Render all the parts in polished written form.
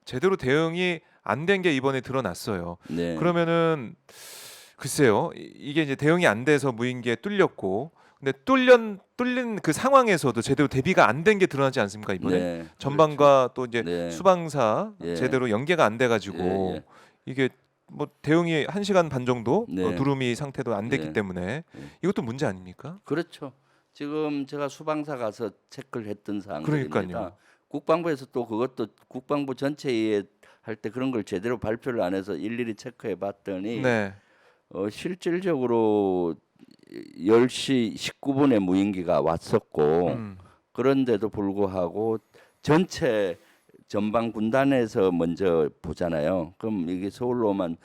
제대로 대응이 안 된 게 이번에 드러났어요. 네. 그러면은 글쎄요. 이게 이제 대응이 안 돼서 무인기에 뚫렸고 근데 뚫린 그 상황에서도 제대로 대비가 안 된 게 드러나지 않습니까, 이번에? 네. 그렇죠. 전방과 또 이제 네. 수방사 예. 제대로 연계가 안 돼 예, 가지고 예. 이게 뭐 대응이 1시간 반 정도 네. 두루미 상태도 안 됐기 네. 때문에 네. 이것도 문제 아닙니까? 그렇죠. 지금 제가 수방사 가서 체크를 했던 사항들입니다. 그러니까요. 국방부에서 또 그것도 국방부 전체회의 할 때 그런 걸 제대로 발표를 안 해서 일일이 체크해 봤더니 네. 실질적으로 10시 19분에 무인기가 왔었고 음. 그런데도 불구하고 전체 전방 군단에서 먼저 보잖아요. 그럼 이게 서울로 오면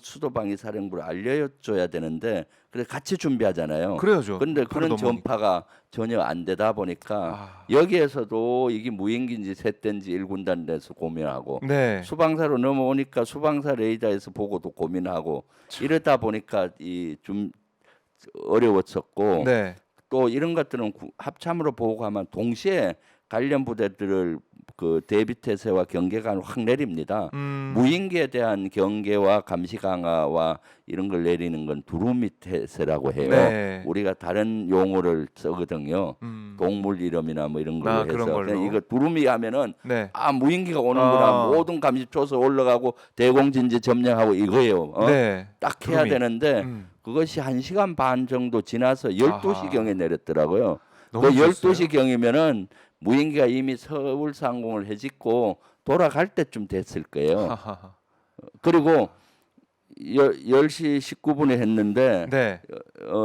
수도방위 사령부를 알려줘야 되는데 그래 같이 준비하잖아요. 그래야죠. 그런데 바로 그런 넘어오니까. 전파가 전혀 안 되다 보니까 아. 여기에서도 이게 무인기인지 셋대인지 1군단에서 고민하고 네. 수방사로 넘어오니까 수방사 레이더에서 보고도 고민하고 이러다 보니까 이 좀 어려웠었고 네. 또 이런 것들은 합참으로 보고하면 동시에 관련 부대들을 그 대비 태세와 경계관을 확 내립니다. 무인기에 대한 경계와 감시 강화와 이런 걸 내리는 건 두루미 태세라고 해요. 네. 우리가 다른 용어를 쓰거든요. 동물 이름이나 뭐 이런 걸로 그런 해서 걸로. 그냥 이거 두루미 하면은 네. 아 무인기가 오는구나. 아. 모든 감시 초소 올라가고 대공진지 점령하고 이거예요. 네. 딱 해야 두루미. 되는데 그것이 1시간 반 정도 지나서 12시경에 내렸더라고요. 그 너무 늦었어요. 12시경이면은 무인기가 이미 서울 상공을 해짓고 돌아갈 때쯤 됐을 거예요. 하하하. 그리고 10시 19분에 했는데 네.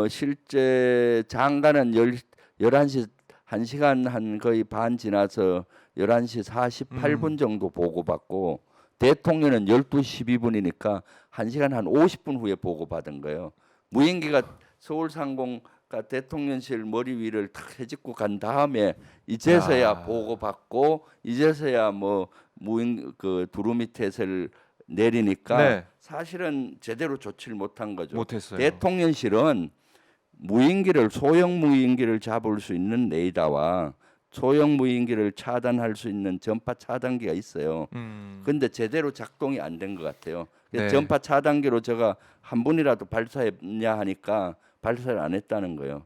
실제 장관은 11시 1시간 한 거의 반 지나서 11시 48분 정도 보고받고 대통령은 12시 12분이니까 1시간 한 50분 후에 보고받은 거예요. 무인기가 서울 상공과 대통령실 머리 위를 탁 해집고 간 다음에 이제서야 보고받고 이제서야 뭐 무인 그 두루미 태세를 내리니까 네. 사실은 제대로 조치를 못한 거죠. 못했어요. 대통령실은 소형 무인기를 잡을 수 있는 레이더와 소형 무인기를 차단할 수 있는 전파 차단기가 있어요. 근데 제대로 작동이 안 된 것 같아요. 네. 전파 차단기로 제가 한 분이라도 발사했냐 하니까 발사를 안 했다는 거예요.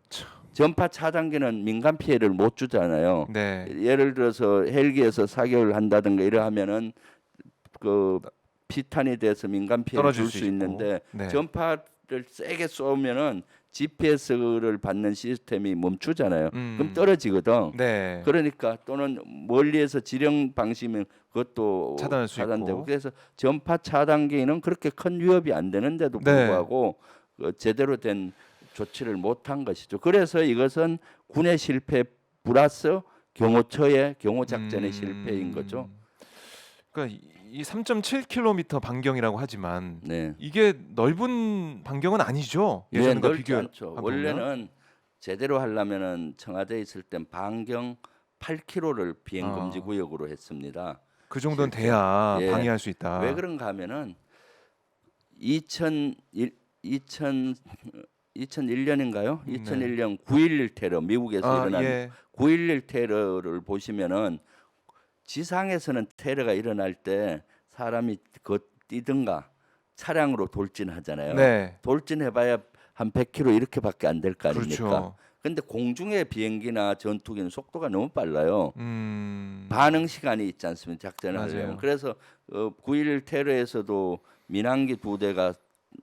전파 차단기는 민간 피해를 못 주잖아요. 네. 예를 들어서 헬기에서 사격을 한다든가 이러하면은 그 피탄이 돼서 민간 피해를 떨어질 줄 수 수 있고. 있는데 네. 전파를 세게 쏘면은 GPS를 받는 시스템이 멈추잖아요. 그럼 떨어지거든. 네. 그러니까 또는 멀리에서 지령 방식이면 그것도 차단할 수 차단되고 있고. 그래서 전파 차단기는 그렇게 큰 위협이 안 되는데도 네. 불구하고 제대로 된 조치를 못한 것이죠. 그래서 이것은 군의 실패 플러스 경호처의 경호 작전의 실패인 거죠. 그러니까 이 3.7km 반경이라고 하지만 네. 이게 넓은 반경은 아니죠. 네, 예전과 넓지 비교해 않죠. 보면. 원래는 제대로 하려면은 청와대에 있을 땐 반경 8km를 비행 금지 구역으로 했습니다. 그 정도는 실제. 돼야 예. 방해할 수 있다. 왜 그런가 하면은 2001년인가요? 2001년 9.11 테러 미국에서 일어난 예. 9.11 테러를 보시면은 지상에서는 테러가 일어날 때 사람이 뛰든가 차량으로 돌진하잖아요. 네. 돌진해봐야 한 100km 이렇게밖에 안 될 거 아닙니까? 그렇죠. 근데 공중의 비행기나 전투기는 속도가 너무 빨라요. 음. 반응 시간이 있지 않습니까? 작전을 맞아요. 하려면. 그래서 9.11 테러에서도 민항기 2대가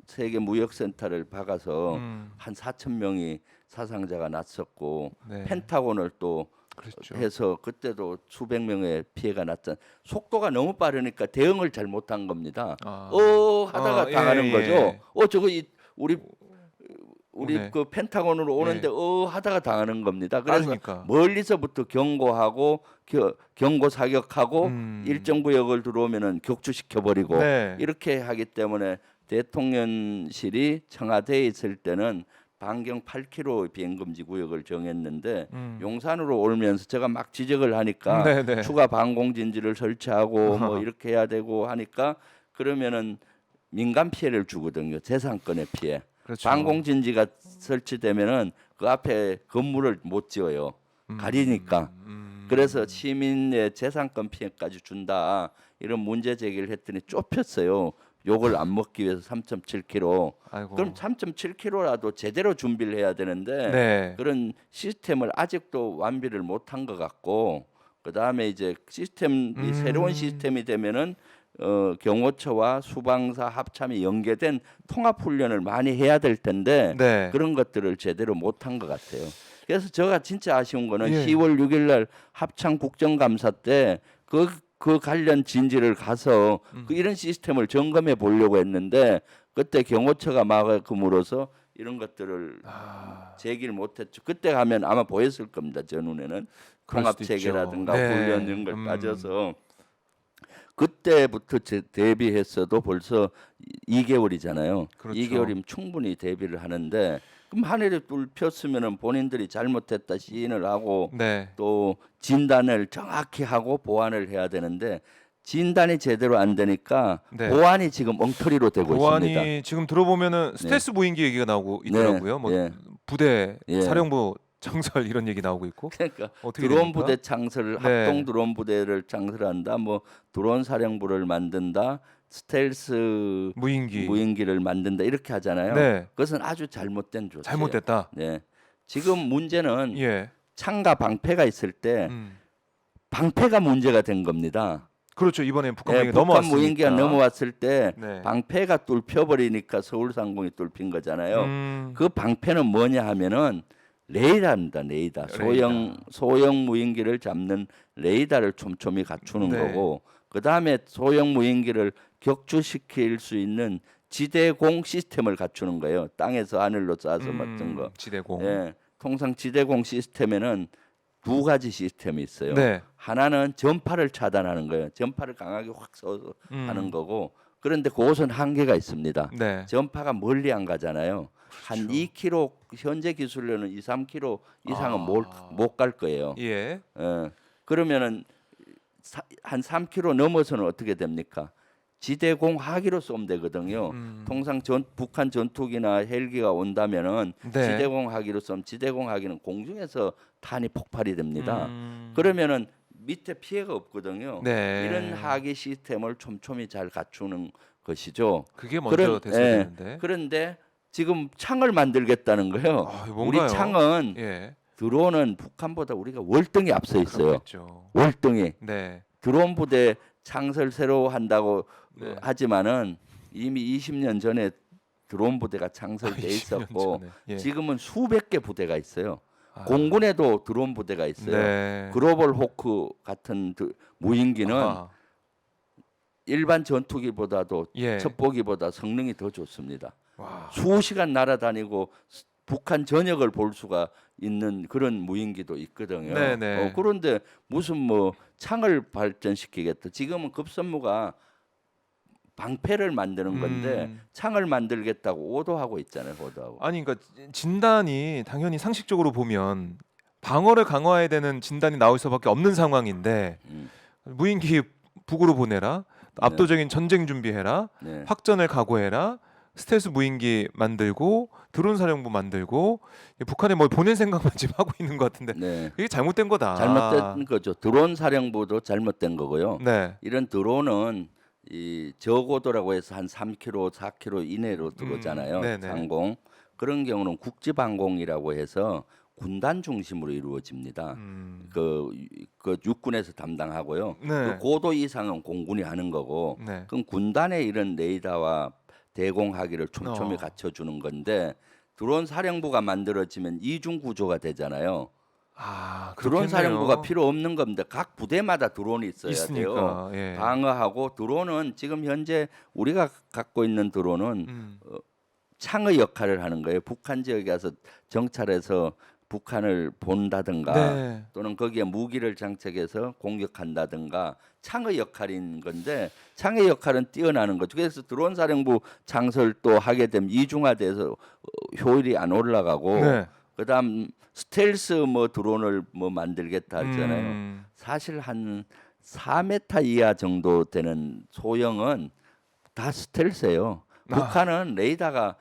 세계 무역센터를 박아서 한 4천 명이 사상자가 났었고 네. 펜타곤을 또 그렇죠. 해서 그때도 수백 명의 피해가 났잖아요. 속도가 너무 빠르니까 대응을 잘 못한 겁니다. 하다가 당하는 거죠. 저거 우리 네. 그 펜타곤으로 오는데 하다가 당하는 겁니다. 그래서 빠르니까. 멀리서부터 경고하고 경고 사격하고 일정 구역을 들어오면은 격추시켜 버리고 네. 이렇게 하기 때문에 대통령실이 청와대에 있을 때는 반경 8km 비행 금지 구역을 정했는데 용산으로 오면서 제가 막 지적을 하니까 네네. 추가 방공 진지를 설치하고 뭐 이렇게 해야 되고 하니까 그러면은 민간 피해를 주거든요. 재산권의 피해. 그렇죠. 방공 진지가 설치되면은 그 앞에 건물을 못 지어요. 가리니까. 그래서 시민의 재산권 피해까지 준다. 이런 문제 제기를 했더니 좁혔어요. 욕을 안 먹기 위해서 3.7km. 아이고. 그럼 3.7km라도 제대로 준비를 해야 되는데 네. 그런 시스템을 아직도 완비를 못한 것 같고 그다음에 이제 시스템이 새로운 시스템이 되면은 경호처와 수방사 합참이 연계된 통합 훈련을 많이 해야 될 텐데 네. 그런 것들을 제대로 못한 것 같아요. 그래서 제가 진짜 아쉬운 거는 예. 10월 6일 날 합참 국정감사 때 그 관련 진지를 가서 그 이런 시스템을 점검해 보려고 했는데 그때 경호처가 막음으로써 이런 것들을 아, 제기를 못했죠. 그때 가면 아마 보였을 겁니다. 제 눈에는 그럴 통합 수도 체계라든가 있죠. 네. 훈련 이런 걸 따져서 그때부터 대비했어도 벌써 2개월이잖아요. 그렇죠. 2개월이면 충분히 대비를 하는데 그럼 하늘에 뚫혔으면은 본인들이 잘못했다 시인을 하고 네. 또 진단을 정확히 하고 보완을 해야 되는데 진단이 제대로 안 되니까 네. 보완이 지금 엉터리로 되고 있습니다. 보안이 지금 들어보면은 스텔스 무인기 얘기가 나오고 있더라고요. 뭐 예. 부대 예. 사령부 창설 이런 얘기 나오고 있고. 그러니까 어떻게 드론 됩니까? 부대 창설을 네. 합동 드론 부대를 창설한다. 뭐 드론 사령부를 만든다. 스텔스 무인기. 무인기를 만든다. 이렇게 하잖아요. 네. 그것은 아주 잘못된 조치예요. 잘못됐다. 네. 지금 문제는 예. 창과 방패가 있을 때 음. 방패가 문제가 된 겁니다. 그렇죠. 이번에 북한 네, 무인기가 북한 넘어왔으니까. 무인기가 넘어왔을 때 네. 방패가 뚫혀버리니까 서울상공이 뚫힌 거잖아요. 그 방패는 뭐냐 하면은 레이더입니다. 레이더. 소형 무인기를 잡는 레이더를 촘촘히 갖추는 네. 거고 그 다음에 소형 무인기를 격추시킬 수 있는 지대공 시스템을 갖추는 거예요. 땅에서 하늘로 쏴서 맞던 거. 지대공. 예, 통상 지대공 시스템에는 두 가지 시스템이 있어요. 네. 하나는 전파를 차단하는 거예요. 전파를 강하게 확 쏘서 하는 거고. 그런데 그것은 한계가 있습니다. 네. 전파가 멀리 안 가잖아요. 한 그렇죠. 2km 현재 기술로는 2, 3km 이상은 아. 못 갈 거예요. 예. 그러면은 한 3km 넘어서는 어떻게 됩니까? 지대공 하기로 쏘면 되거든요. 통상 북한 전투기나 헬기가 온다면은 네. 지대공 하기로 쏘면 지대공 하기는 공중에서 탄이 폭발이 됩니다. 음. 그러면은 밑에 피해가 없거든요. 네. 이런 하기 시스템을 촘촘히 잘 갖추는 것이죠. 그게 먼저 됐어야 예. 되는데. 그런데 지금 창을 만들겠다는 거예요. 아, 우리 뭔가요? 창은 예. 드론은 북한보다 우리가 월등히 앞서 있어요. 그렇겠죠. 월등히. 네. 드론 부대 창설 새로 한다고 네. 하지만은 이미 20년 전에 드론 부대가 아, 창설돼 20년 있었고 전에. 예. 지금은 수백 개 부대가 있어요. 아. 공군에도 드론 부대가 있어요. 네. 글로벌 호크 같은 무인기는 아하. 일반 전투기보다도 예. 첩보기보다 성능이 더 좋습니다. 와. 수시간 날아다니고 북한 전역을 볼 수가 있는 그런 무인기도 있거든요. 네네. 그런데 무슨 뭐 창을 발전시키겠다. 지금은 급선무가 방패를 만드는 건데 창을 만들겠다고 오도하고 있잖아요. 오도하고. 아니 그러니까 진단이 당연히 상식적으로 보면 방어를 강화해야 되는 진단이 나올 수밖에 없는 상황인데 음, 무인기 북으로 보내라. 압도적인 전쟁 준비해라. 네. 확전을 각오해라. 스텔스 무인기 만들고 드론 사령부 만들고 북한에 뭘 보낸 생각만 지금 하고 있는 것 같은데 네. 그게 잘못된 거다. 잘못된 거죠. 드론 사령부도 잘못된 거고요. 네. 이런 드론은 이 저고도라고 해서 한 3km, 4km 이내로 들어오잖아요. 네네. 상공. 그런 경우는 국지방공이라고 해서 군단 중심으로 이루어집니다. 그 육군에서 담당하고요. 네. 그 고도 이상은 공군이 하는 거고, 네. 그럼 군단의 이런 레이더와 대공하기를 촘촘히 갖춰주는 건데 드론 사령부가 만들어지면 이중 구조가 되잖아요. 아, 드론 그렇겠네요. 사령부가 필요 없는 겁니다. 각 부대마다 드론이 있어야 돼요. 있으니까. 예. 방어하고 드론은 지금 현재 우리가 갖고 있는 드론은 음. 창의 역할을 하는 거예요. 북한 지역에 가서 정찰해서 북한을 본다든가 네. 또는 거기에 무기를 장착해서 공격한다든가 창의 역할인 건데 창의 역할은 뛰어나는 거죠. 그래서 드론 사령부 창설 또 하게 되면 이중화돼서 효율이 안 올라가고 네. 그다음 스텔스 뭐 드론을 뭐 만들겠다 하잖아요. 사실 한 4m 이하 정도 되는 소형은 다 스텔스예요. 북한은 레이더가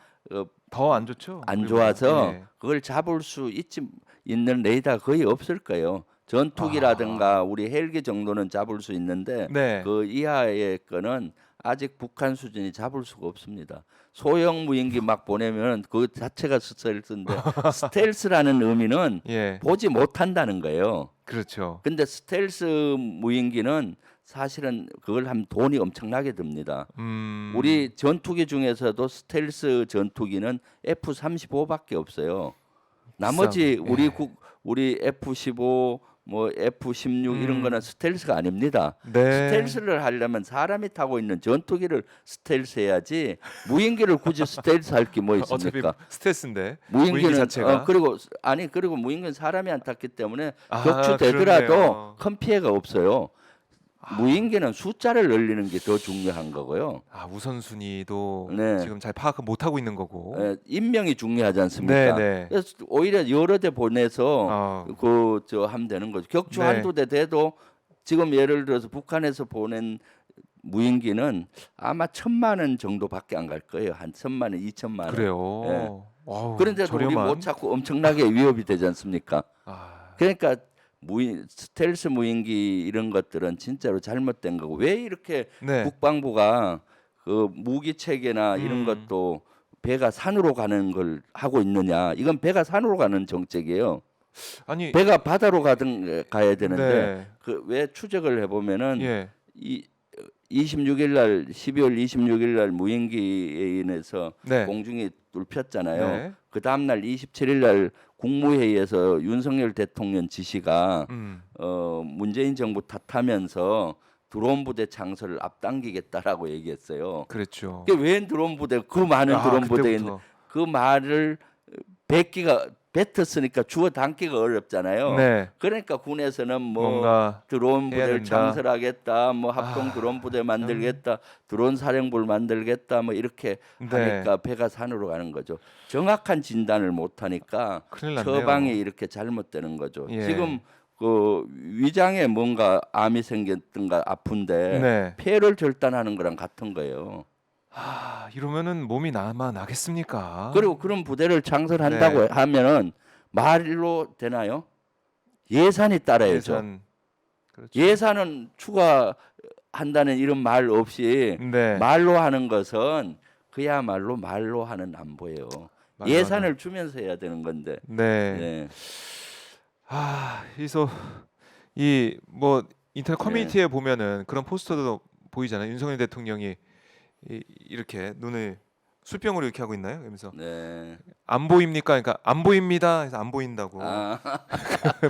더 안 좋죠. 안 우리보다. 좋아서 예. 그걸 잡을 수 있는 레이더가 거의 없을 거예요. 전투기라든가 우리 헬기 정도는 잡을 수 있는데 네. 그 이하의 거는 아직 북한 수준이 잡을 수가 없습니다. 소형 무인기 막 보내면 그 자체가 스텔스인데 스텔스라는 의미는 예. 보지 못한다는 거예요. 그렇죠. 근데 스텔스 무인기는 사실은 그걸 하면 돈이 엄청나게 듭니다. 우리 전투기 중에서도 스텔스 전투기는 F-35밖에 없어요. 나머지 비싸. 우리 예. 우리 F-15 뭐 F-16 이런 거는 스텔스가 아닙니다. 네. 스텔스를 하려면 사람이 타고 있는 전투기를 스텔스 해야지 무인기를 굳이 스텔스 할 게 뭐 어차피 있습니까? 스트레스인데 무인기는 무인기 자체가. 그리고 무인기는 사람이 안 탔기 때문에 아, 격추되더라도 그렇네요. 큰 피해가 없어요. 무인기는 숫자를 늘리는 게 더 중요한 거고요. 아, 우선순위도 네. 지금 잘 파악 못 하고 있는 거고. 인명이 중요하지 않습니까? 네. 그래서 오히려 여러 대 보내서 아, 그 하면 되는 거죠. 격추 네. 한두 대 돼도 지금 예를 들어서 북한에서 보낸 무인기는 아마 1,000만 원 정도밖에 안 갈 거예요. 한 1,000만 원, 2,000만 원. 그래요. 예. 와우, 그런데도 우리 저렴한. 못 찾고 엄청나게 위협이 되지 않습니까? 아, 그러니까 스텔스 무인기 이런 것들은 진짜로 잘못된 거고 왜 이렇게 네. 국방부가 그 무기 체계나 이런 것도 배가 산으로 가는 걸 하고 있느냐? 이건 배가 산으로 가는 정책이에요. 아니, 배가 바다로 가야 되는데 네. 그 왜 추적을 해보면은 예. 이 26일 날 12월 26일 날 무인기에 인해서 네. 공중이 뚫혔잖아요. 네. 그 다음 날 27일 날 국무회의에서 윤석열 대통령 지시가 문재인 정부 탓하면서 드론 부대 창설을 앞당기겠다라고 얘기했어요. 그랬죠. 그게 웬 드론 부대? 그 많은 아, 드론 부대인데 그때부터. 그 말을 뱉었으니까 주워 담기가 어렵잖아요. 네. 그러니까 군에서는 뭐 뭔가 드론 해야 부대를 된다. 창설하겠다, 뭐 합동 아, 드론 부대 만들겠다, 드론 사령부를 만들겠다, 뭐 이렇게 네. 하니까 배가 산으로 가는 거죠. 정확한 진단을 못 하니까 큰일 났네요. 처방이 이렇게 잘못되는 거죠. 예. 지금 그 위장에 뭔가 암이 생겼던가 아픈데 네. 폐를 절단하는 거랑 같은 거예요. 아, 이러면은 몸이 나겠습니까? 그리고 그런 부대를 창설한다고 네. 하면은 말로 되나요? 예산이 따라야죠. 예산. 그렇죠. 예산은 추가한다는 이런 말 없이 네. 말로 하는 것은 그야말로 말로 하는 안보예요. 말로 예산을 주면서 해야 되는 건데. 네. 네. 아, 그래서 이 뭐 인터넷 커뮤니티에 보면은 그런 포스터도 보이잖아요. 윤석열 대통령이 이렇게 눈을 술병으로 이렇게 하고 있나요? 그러면서 네. 안 보입니까? 그러니까 안 보입니다. 해서 안 보인다고 아,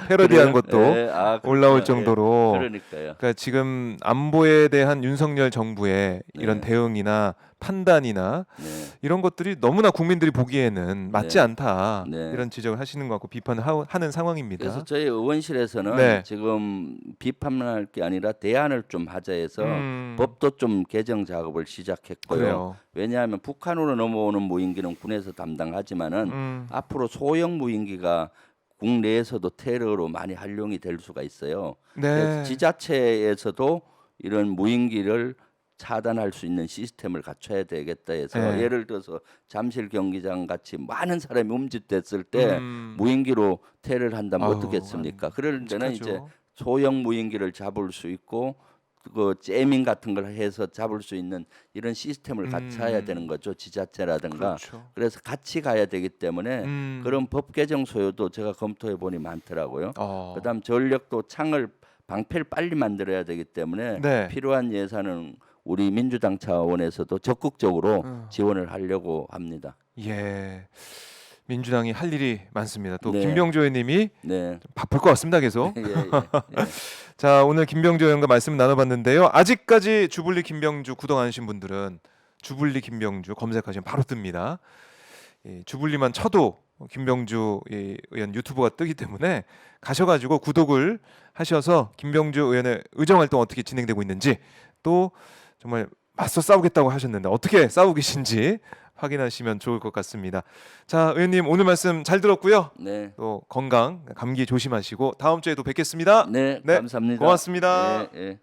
패러디한 그래요? 것도 네, 올라올 그렇구나. 정도로. 예, 그러니까요. 그러니까 지금 안보에 대한 윤석열 정부의 이런 네. 대응이나 판단이나 네. 이런 것들이 너무나 국민들이 보기에는 맞지 네. 않다. 네. 이런 지적을 하시는 것 같고 비판을 하는 상황입니다. 그래서 저희 의원실에서는 네. 지금 비판할 게 아니라 대안을 좀 하자 해서 법도 좀 개정 작업을 시작했고요. 그래요. 왜냐하면 북한으로 넘어오는 무인기는 군에서 담당하지만은 앞으로 소형 무인기가 국내에서도 테러로 많이 활용이 될 수가 있어요. 그래서 네. 지자체에서도 이런 무인기를 차단할 수 있는 시스템을 갖춰야 되겠다 해서 네. 예를 들어서 잠실 경기장 같이 많은 사람이 움직였을 때 음. 무인기로 테러를 한다면 아우, 어떻겠습니까? 그럴 때는 이제 끔찍하죠. 소형 무인기를 잡을 수 있고 그 제밍 같은 걸 해서 잡을 수 있는 이런 시스템을 갖춰야 되는 거죠. 지자체라든가. 그렇죠. 그래서 같이 가야 되기 때문에 그런 법 개정 소요도 제가 검토해 보니 많더라고요. 그다음 전력도 창을 방패를 빨리 만들어야 되기 때문에 네. 필요한 예산은 우리 민주당 차원에서도 적극적으로 지원을 하려고 합니다. 예. 민주당이 할 일이 많습니다. 또 네. 김병조 의원님이 네. 바쁠 것 같습니다. 계속. 예, 예, 예. 자, 오늘 김병조 의원과 말씀 나눠봤는데요. 아직까지 주불리 김병주 구독 안 하신 분들은 주불리 김병주 검색하시면 바로 뜹니다. 주불리만 쳐도 김병주 의원 유튜브가 뜨기 때문에 가셔가지고 구독을 하셔서 김병주 의원의 의정활동 어떻게 진행되고 있는지 또 정말 맞서 싸우겠다고 하셨는데 어떻게 싸우고 계신지 확인하시면 좋을 것 같습니다. 자, 의원님 오늘 말씀 잘 들었고요. 네. 또 건강, 감기 조심하시고 다음 주에도 뵙겠습니다. 네, 네, 감사합니다. 고맙습니다. 예, 예.